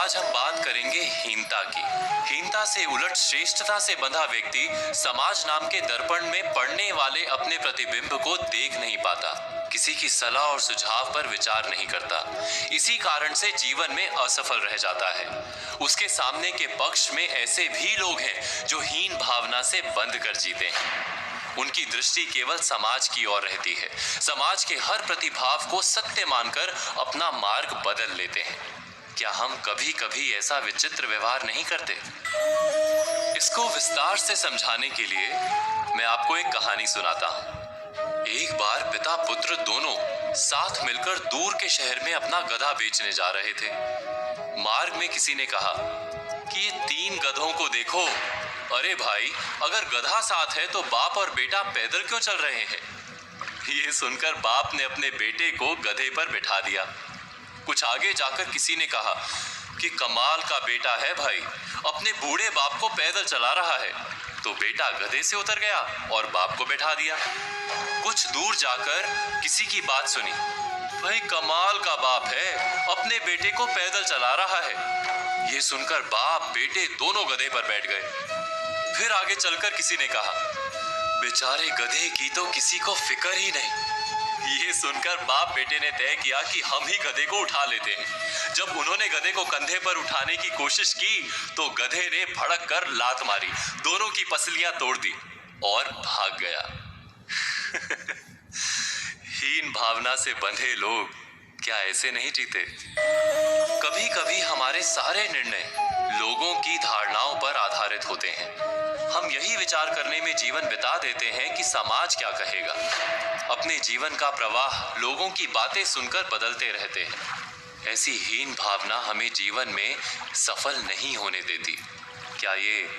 आज हम बात करेंगे हीनता की। हीनता से उलट श्रेष्ठता से बंधा व्यक्ति समाज नाम के दर्पण में पड़ने वाले अपने प्रतिबिंब को देख नहीं पाता, किसी की सलाह और सुझाव पर विचार नहीं करता। इसी कारण से जीवन में असफल रह जाता है। उसके सामने के पक्ष में ऐसे भी लोग हैं जो हीन भावना से बंध कर जीते हैं। उनकी दृष्टि केवल समाज की ओर रहती है, समाज के हर प्रतिभाव को सत्य मानकर अपना मार्ग बदल लेते हैं। क्या हम कभी कभी ऐसा विचित्र व्यवहार नहीं करते? इसको विस्तार से समझाने के लिए मैं आपको एक कहानी सुनाता हूँ। एक बार पिता पुत्र दोनों साथ मिलकर दूर के शहर में अपना गधा बेचने जा रहे थे। मार्ग में किसी ने कहा कि ये 3 गधों को देखो। अरे भाई, अगर गधा साथ है तो बाप और बेटा पैदल क्यों चल रहे हैं? ये सुनकर बाप ने अपने बेटे को गधे पर बिठा दिया। कुछ आगे जाकर किसी ने कहा कि कमाल का बेटा है भाई, अपने बूढ़े बाप को पैदल चला रहा है। तो बेटा गधे से उतर गया और बाप को बैठा दिया। कुछ दूर जाकर किसी की बात सुनी, भाई कमाल का बाप है, अपने बेटे को पैदल चला रहा है। ये सुनकर बाप बेटे दोनों गधे पर बैठ गए। फिर आगे चलकर किसी ने कहा, बेचारे गधे की तो किसी को फिक्र ही नहीं। ये सुनकर बाप बेटे ने तय किया कि हम ही गधे को उठा लेते हैं। जब उन्होंने गधे को कंधे पर उठाने की कोशिश की तो गधे ने भड़क कर लात मारी, दोनों की पसलियां तोड़ दी और भाग गया। हीन भावना से बंधे लोग क्या ऐसे नहीं जीते? कभी कभी हमारे सारे निर्णय लोगों की धारणाओं पर आधारित होते हैं। हम यही विचार करने में जीवन बिता देते हैं कि समाज क्या कहेगा। अपने जीवन का प्रवाह लोगों की बातें सुनकर बदलते रहते हैं। ऐसी हीन भावना हमें जीवन में सफल नहीं होने देती। क्या ये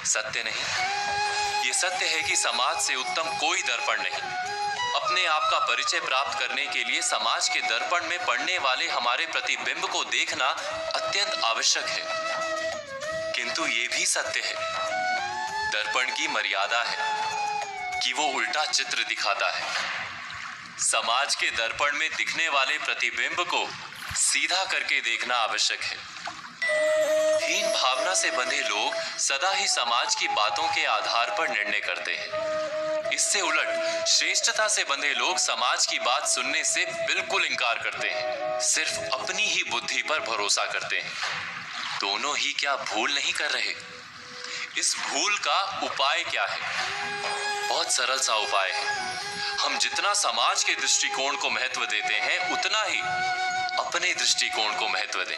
सत्य नहीं? ये सत्य है कि समाज से उत्तम कोई दर्पण नहीं। अपने आप का परिचय प्राप्त करने के लिए समाज के दर्पण में पड़ने वाले हमारे प्रतिबिंब को देखना अत्यंत आवश्यक है। किंतु ये भी सत्य है, दर्पण की मर्यादा है कि वो उल्टा चित्र दिखाता है। समाज के दर्पण में दिखने वाले प्रतिबिंब को सीधा करके देखना आवश्यक है। हीन भावना से बंधे लोग सदा ही समाज की बातों के आधार पर निर्णय करते हैं। इससे उलट श्रेष्ठता से बंधे लोग समाज की बात सुनने से बिल्कुल इनकार करते हैं, सिर्फ अपनी ही बुद्धि पर भरोसा करते हैं। दोनों ही क्या भूल नहीं कर रहे? इस भूल का उपाय क्या है? बहुत सरल सा उपाय है। हम जितना समाज के दृष्टिकोण को महत्व देते हैं, उतना ही अपने दृष्टिकोण को महत्व दें।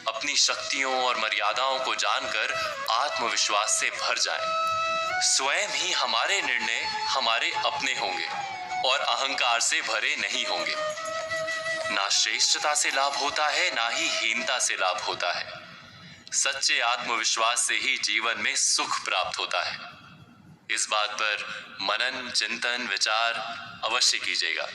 अपनी शक्तियों और मर्यादाओं को जानकर आत्मविश्वास से भर जाएं। स्वयं ही हमारे निर्णय हमारे अपने होंगे और अहंकार से भरे नहीं होंगे। ना श्रेष्ठता से लाभ होता है, ना ही हीनता से लाभ होता है। सच्चे आत्मविश्वास से ही जीवन में सुख प्राप्त होता है। इस बात पर मनन, चिंतन, विचार अवश्य कीजिएगा।